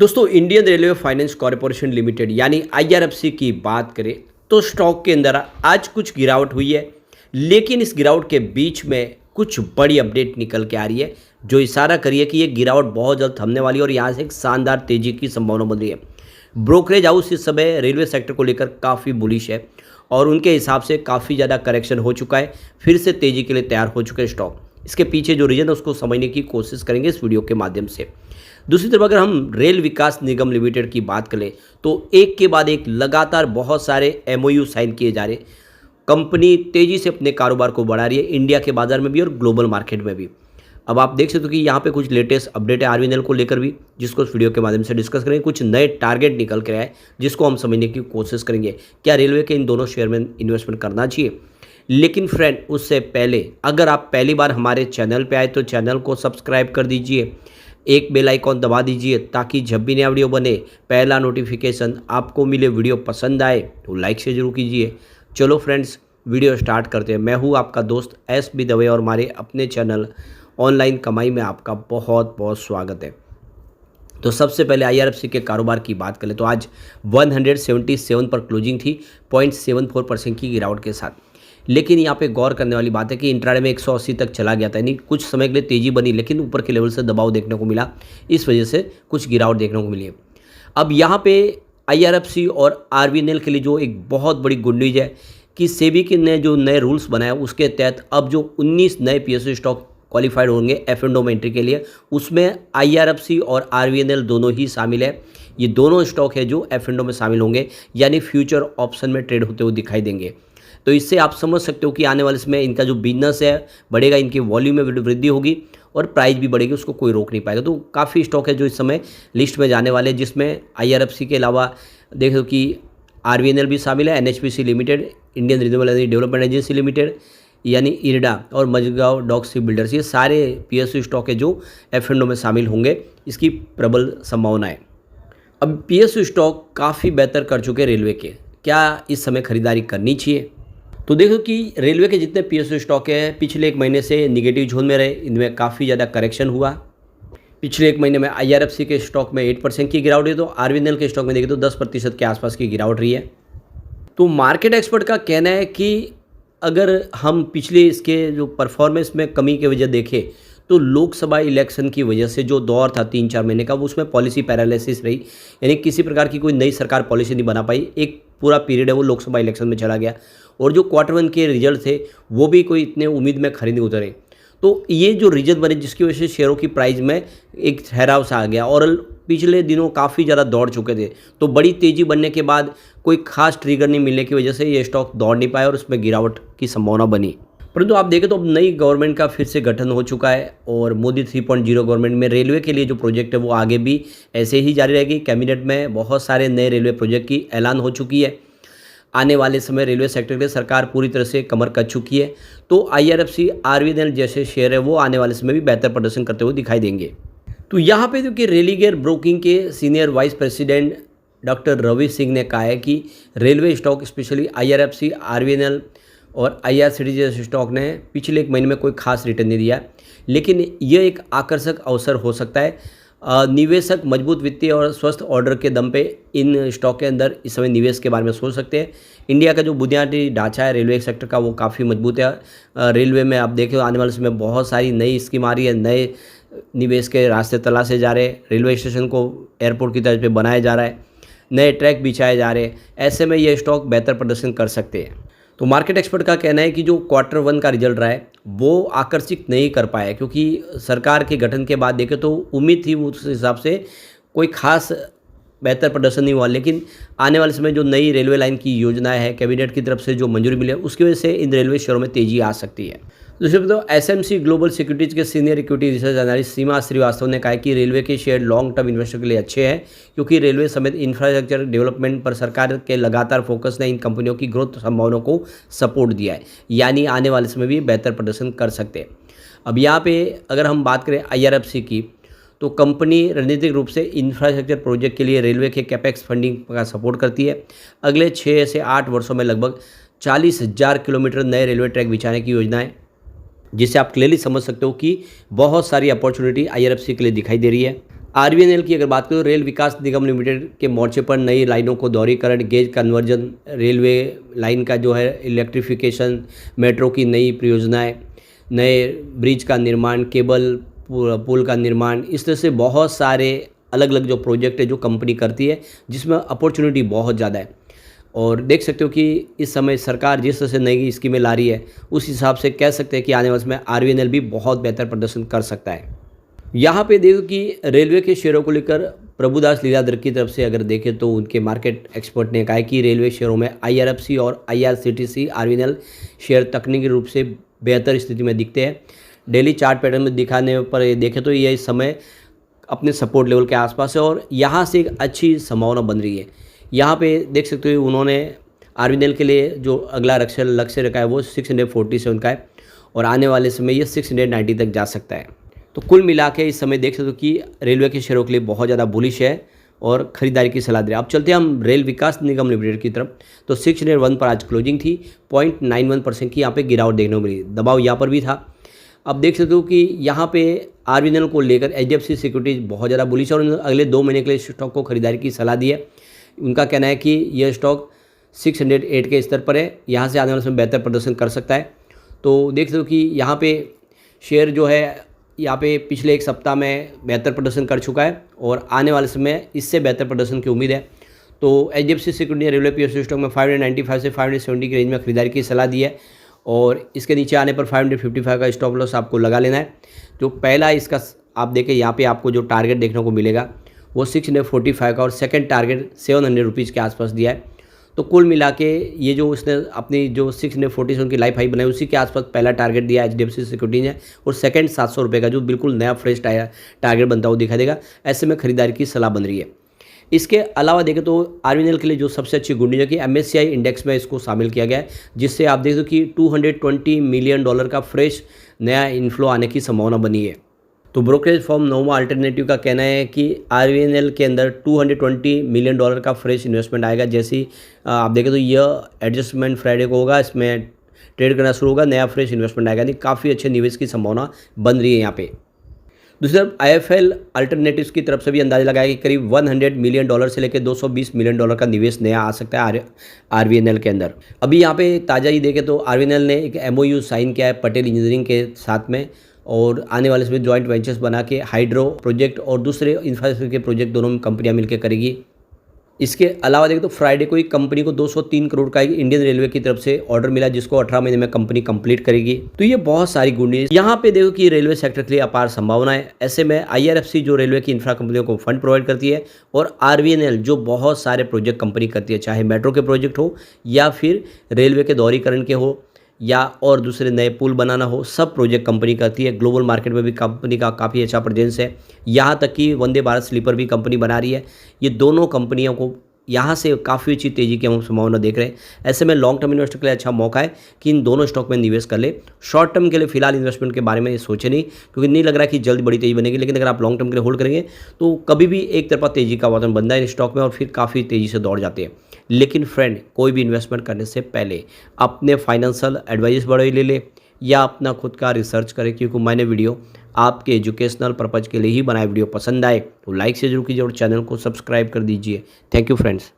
दोस्तों Indian railway finance corporation limited यानी IRFC की बात करें तो स्टॉक के अंदर आज कुछ गिरावट हुई है। लेकिन इस गिरावट के बीच में कुछ बड़ी अपडेट निकल के आ रही है जो इशारा करिए कि ये गिरावट बहुत जल्द थमने वाली है और यहाँ से एक शानदार तेजी की संभावना बन रही है। ब्रोकरेज हाउस इस समय रेलवे सेक्टर को लेकर काफ़ी बुलिश है और उनके हिसाब से काफ़ी ज़्यादा करेक्शन हो चुका है, फिर से तेज़ी के लिए तैयार हो चुके हैं स्टॉक। इसके पीछे जो रीज़न है उसको समझने की कोशिश करेंगे इस वीडियो के माध्यम से। दूसरी तरफ अगर हम रेल विकास निगम लिमिटेड की बात करें तो एक के बाद एक लगातार बहुत सारे एमओयू साइन किए जा रहे। कंपनी तेज़ी से अपने कारोबार को बढ़ा रही है इंडिया के बाज़ार में भी और ग्लोबल मार्केट में भी। अब आप देख सकते हो कि यहाँ पे कुछ लेटेस्ट अपडेट है आरवीएनएल को लेकर भी, जिसको इस वीडियो के माध्यम से डिस्कस करेंगे। कुछ नए टारगेट निकल कर आए जिसको हम समझने की कोशिश करेंगे। क्या रेलवे के इन दोनों शेयर में इन्वेस्टमेंट करना चाहिए? लेकिन फ्रेंड उससे पहले अगर आप पहली बार हमारे चैनल पे आए तो चैनल को सब्सक्राइब कर दीजिए, एक बेल आइकॉन दबा दीजिए ताकि जब भी नया वीडियो बने पहला नोटिफिकेशन आपको मिले। वीडियो पसंद आए तो लाइक से जरूर कीजिए। चलो फ्रेंड्स वीडियो स्टार्ट करते हैं। मैं हूँ आपका दोस्त एस.बी. दवे और हमारे अपने चैनल ऑनलाइन कमाई में आपका बहुत बहुत स्वागत है। तो सबसे पहले आईआरएफसी के कारोबार की बात करें तो आज 177 पर क्लोजिंग थी 0.74% की गिरावट के साथ। लेकिन यहाँ पे गौर करने वाली बात है कि इंट्राडे में 180 तक चला गया था, यानी कुछ समय के लिए तेज़ी बनी लेकिन ऊपर के लेवल से दबाव देखने को मिला, इस वजह से कुछ गिरावट देखने को मिली है। अब यहाँ पे आईआरएफसी और आरवीएनएल के लिए जो एक बहुत बड़ी गुड न्यूज़ है कि सेबी के ने जो नए रूल्स बनाए उसके तहत अब जो 19 नए पीएसयू स्टॉक क्वालिफाइड होंगे एफ&ओ में एंट्री के लिए, उसमें आईआरएफसी और आरवीएनएल दोनों ही शामिल है। ये दोनों स्टॉक है जो एफ&ओ में शामिल होंगे, यानी फ्यूचर ऑप्शन में ट्रेड होते हुए दिखाई देंगे। तो इससे आप समझ सकते हो कि आने वाले समय इनका जो बिजनेस है बढ़ेगा, इनकी वॉल्यूम में वृद्धि होगी और प्राइस भी बढ़ेगी, उसको कोई रोक नहीं पाएगा। तो काफ़ी स्टॉक है जो इस समय लिस्ट में जाने वाले, जिसमें आईआरएफसी के अलावा देखो कि आरवीएनएल भी शामिल है, NHPC limited, Indian renewable energy development agency limited यानी इरडा और मजगांव डॉक शिप बिल्डर्स, ये सारे पीएसयू स्टॉक है जो एफ&ओ में शामिल होंगे। इसकी प्रबल संभावना है। अब पीएसयू स्टॉक काफ़ी बेहतर कर चुके रेलवे के, क्या इस समय खरीदारी करनी चाहिए? तो देखो कि रेलवे के जितने पीएसयू स्टॉक हैं पिछले एक महीने से निगेटिव जोन में रहे, इनमें काफ़ी ज़्यादा करेक्शन हुआ। पिछले एक महीने में आईआरएफसी के स्टॉक में 8% की गिरावट हुई, तो आरवीएनएल के स्टॉक में देखें तो 10% के आसपास की गिरावट रही है। तो मार्केट एक्सपर्ट का कहना है कि अगर हम पिछले इसके जो परफॉर्मेंस में कमी की वजह देखें तो लोकसभा इलेक्शन की वजह से जो दौर था 3-4 महीने का, वो उसमें पॉलिसी पैरालिसिस रही, यानी किसी प्रकार की कोई नई सरकार पॉलिसी नहीं बना पाई। एक पूरा पीरियड है वो लोकसभा इलेक्शन में चला गया और जो Q1 के रिजल्ट थे वो भी कोई इतने उम्मीद में खरीद नहीं उतरे। तो ये जो रीजन बने जिसकी वजह से शेयरों की प्राइस में एक ठहराव सा आ गया और पिछले दिनों काफ़ी ज़्यादा दौड़ चुके थे। तो बड़ी तेज़ी बनने के बाद कोई खास ट्रिगर नहीं मिलने की वजह से ये स्टॉक दौड़ नहीं पाया और उसमें गिरावट की संभावना बनी। परंतु आप देखें तो अब नई गवर्नमेंट का फिर से गठन हो चुका है और मोदी 3.0 गवर्नमेंट में रेलवे के लिए जो प्रोजेक्ट है वो आगे भी ऐसे ही जारी रहेगी। कैबिनेट में बहुत सारे नए रेलवे प्रोजेक्ट की ऐलान हो चुकी है। आने वाले समय रेलवे सेक्टर के लिए सरकार पूरी तरह से कमर कस चुकी है। तो आईआरएफसी आरवीएनएल जैसे शेयर है वो आने वाले समय भी बेहतर प्रदर्शन करते हुए दिखाई देंगे। तो यहाँ पे जो कि रेलीगेयर ब्रोकिंग के senior vice president doctor Ravi Singh ने कहा है कि railway stock specially IRFC, RVNL और आईआरसीटीसी जैसे स्टॉक ने पिछले एक महीने में कोई खास रिटर्न नहीं दिया, लेकिन यह एक आकर्षक अवसर हो सकता है। निवेशक मजबूत वित्तीय और स्वस्थ ऑर्डर के दम पे इन स्टॉक के अंदर इस समय निवेश के बारे में सोच सकते हैं। इंडिया का जो बुनियादी ढांचा है रेलवे सेक्टर का वो काफ़ी मजबूत है। रेलवे में आप देखें आने वाले समय बहुत सारी नई स्कीम आ रही है, नए निवेश के रास्ते तलाशे जा रहे हैं, रेलवे स्टेशन को एयरपोर्ट की तर्ज पे बनाया जा रहा है, नए ट्रैक बिछाए जा रहे हैं। ऐसे में ये स्टॉक बेहतर प्रदर्शन कर सकते हैं। तो मार्केट एक्सपर्ट का कहना है कि जो Q1 का रिजल्ट रहा है वो आकर्षित नहीं कर पाया, क्योंकि सरकार के गठन के बाद देखें तो उम्मीद थी उस हिसाब से कोई खास बेहतर प्रदर्शन नहीं हुआ। लेकिन आने वाले समय जो नई रेलवे लाइन की योजना है कैबिनेट की तरफ से जो मंजूरी मिली है उसकी वजह से इन रेलवे शेयरों में तेजी आ सकती है। दूसरी बात एसएमसी ग्लोबल सिक्योरिटीज़ के सीनियर इक्विटी रिसर्च एनालिस्ट सीमा श्रीवास्तव ने कहा कि रेलवे के शेयर लॉन्ग टर्म इन्वेस्टर के लिए अच्छे हैं, क्योंकि रेलवे समेत इंफ्रास्ट्रक्चर डेवलपमेंट पर सरकार के लगातार फोकस ने इन कंपनियों की ग्रोथ संभावनाओं को सपोर्ट दिया है, यानी आने वाले समय भी बेहतर प्रदर्शन कर सकते हैं। अब यहाँ पे अगर हम बात करें आईआरएफसी की तो कंपनी रणनीतिक रूप से इंफ्रास्ट्रक्चर प्रोजेक्ट के लिए रेलवे के कैपेक्स फंडिंग का सपोर्ट करती है। अगले 6 से 8 वर्षों में लगभग 40,000 किलोमीटर नए रेलवे ट्रैक बिछाने की योजना है, जिससे आप क्लियरली समझ सकते हो कि बहुत सारी अपॉर्चुनिटी आईआरएफसी के लिए दिखाई दे रही है। आरवीएनएल की अगर बात करें तो रेल विकास निगम लिमिटेड के मोर्चे पर नई लाइनों को दोहरीकरण, गेज कन्वर्जन, रेलवे लाइन का जो है इलेक्ट्रिफिकेशन, मेट्रो की नई परियोजनाएं, नए ब्रिज का निर्माण, केबल पुल का निर्माण, इस तरह से बहुत सारे अलग अलग जो प्रोजेक्ट है जो कंपनी करती है, जिसमें अपॉर्चुनिटी बहुत ज़्यादा है। और देख सकते हो कि इस समय सरकार जिस तरह से नई स्कीमें ला रही है, उस हिसाब से कह सकते हैं कि आने वाले समय आरवीएनएल भी बहुत बेहतर प्रदर्शन कर सकता है। यहाँ पे देखो कि रेलवे के शेयरों को लेकर प्रभुदास लीलाधर की तरफ से अगर देखें तो उनके मार्केट एक्सपर्ट ने कहा है कि रेलवे शेयरों में आईआरएफसी और आईआरसीटीसी आरवीएनएल शेयर तकनीकी रूप से बेहतर स्थिति में दिखते हैं। डेली चार्ट पैटर्न में दिखाने पर ये देखें तो ये इस समय अपने सपोर्ट लेवल के आसपास है और यहाँ से एक अच्छी संभावना बन रही है। यहाँ पे देख सकते हो उन्होंने आरवीएनएल के लिए जो अगला लक्ष्य रखा है वो 647 का है और आने वाले समय ये 690 तक जा सकता है। तो कुल मिला के इस समय देख सकते हो कि रेलवे के शेयरों के लिए बहुत ज़्यादा बुलिश है और ख़रीदारी की सलाह दे रहे हैं। अब चलते हैं हम रेल विकास निगम लिमिटेड की तरफ। तो 601 पर आज क्लोजिंग थी, 0.91% की यहाँ पे गिरावट देखने को मिली, दबाव यहाँ पर भी था। अब देख सकते हो कि यहाँ पे आरवीएनएल को लेकर एचडीएफसी सिक्योरिटीज बहुत ज़्यादा बुलिश है और अगले 2 महीने के लिए स्टॉक को खरीदारी की सलाह दी है। उनका कहना है कि यह स्टॉक 608 के स्तर पर है, यहाँ से आने वाले समय बेहतर प्रदर्शन कर सकता है। तो देख सकते हो कि यहाँ पे शेयर जो है यहाँ पे पिछले एक सप्ताह में बेहतर प्रदर्शन कर चुका है और आने वाले समय इससे बेहतर प्रदर्शन की उम्मीद है। तो एचडीएफसी सिक्योरिटी ने रेलवे पीएसयू स्टॉक में 595 से 570 की रेंज में खरीदारी की सलाह दी है और इसके नीचे आने पर 555 का स्टॉप लॉस आपको लगा लेना है। जो पहला इसका आप देखें यहाँ पे आपको जो टारगेट देखने को मिलेगा वो 645 का और सेकंड टारगेट 700 रुपीज़ के आसपास दिया है। तो कुल मिला के ये जो उसने अपनी जो 647 की लाइफ हाई बनाई उसी के आसपास पहला टारगेट दिया एचडीएफसी सिक्योरिटी ने और सेकंड 700 रुपये का जो बिल्कुल नया फ्रेश टारगेट बनता हुआ दिखाई देगा। ऐसे में खरीदारी की सलाह बन रही है। इसके अलावा देखें तो आरवीएनएल के लिए जो सबसे अच्छी गुड न्यूज़ है कि एमएससीआई इंडेक्स में इसको शामिल किया गया है, जिससे आप देख दो कि $220 मिलियन का फ्रेश नया इन्फ्लो आने की संभावना बनी है। तो ब्रोकरेज फर्म नोवा अल्टरनेटिव का कहना है कि आरवीएनएल के अंदर $220 मिलियन का फ्रेश इन्वेस्टमेंट आएगा। जैसे ही आप देखें तो यह एडजस्टमेंट फ्राइडे को होगा, इसमें ट्रेड करना शुरू होगा, नया फ्रेश इन्वेस्टमेंट आएगा, यानी काफ़ी अच्छे निवेश की संभावना बन रही है यहाँ पे। दूसरी तरफ आईएफएल अल्टरनेटिव्स की तरफ से भी अंदाजा लगाया कि करीब $100 मिलियन से लेकर $220 मिलियन का निवेश नया आ सकता है आरवीएनएल के अंदर। अभी यहाँ पे ताज़ा ही देखें तो आरवीएनएल ने एक एमओयू साइन किया है पटेल इंजीनियरिंग के साथ में और आने वाले समय जॉइंट वेंचर्स बना के हाइड्रो प्रोजेक्ट और दूसरे इंफ्रास्ट्रक्चर के प्रोजेक्ट दोनों कंपनियां मिलकर करेगी। इसके अलावा देखें तो फ्राइडे को ही कंपनी को 203 करोड़ का इंडियन रेलवे की तरफ से ऑर्डर मिला, जिसको 18 महीने में कंपनी कंप्लीट करेगी। तो ये बहुत सारी गुड न्यूज़। यहाँ पे देखो कि रेलवे सेक्टर के लिए अपार संभावना है। ऐसे में आईआरएफसी जो रेलवे की इंफ्रा कंपनियों को फंड प्रोवाइड करती है और आरवीएनएल जो बहुत सारे प्रोजेक्ट कंपनी करती है, चाहे मेट्रो के प्रोजेक्ट हो या फिर रेलवे के दोहरीकरण के हो या और दूसरे नए पुल बनाना हो, सब प्रोजेक्ट कंपनी करती है। ग्लोबल मार्केट में भी कंपनी का काफ़ी अच्छा प्रेजेंस है। यहाँ तक कि वंदे भारत स्लीपर भी कंपनी बना रही है। ये दोनों कंपनियों को यहाँ से काफ़ी अच्छी तेज़ी की हम संभावना देख रहे हैं। ऐसे में लॉन्ग टर्म इन्वेस्टर के लिए अच्छा मौका है कि इन दोनों स्टॉक में निवेश कर ले। शॉर्ट टर्म के लिए फिलहाल इन्वेस्टमेंट के बारे में सोचे नहीं, क्योंकि नहीं लग रहा कि जल्द बड़ी तेज़ी बनेगी। लेकिन अगर आप लॉन्ग टर्म के लिए होल्ड करेंगे तो कभी भी एक तरफा तेज़ी का वातावरण बनता है इन स्टॉक में और फिर काफ़ी तेज़ी से दौड़ जाते हैं। लेकिन फ्रेंड, कोई भी इन्वेस्टमेंट करने से पहले अपने फाइनेंशियल एडवाइस बड़े ले या अपना खुद का रिसर्च करें, क्योंकि मैंने वीडियो आपके एजुकेशनल पर्पज़ के लिए ही बनाया। वीडियो पसंद आए तो लाइक से जरूर कीजिए और चैनल को सब्सक्राइब कर दीजिए। Thank you friends.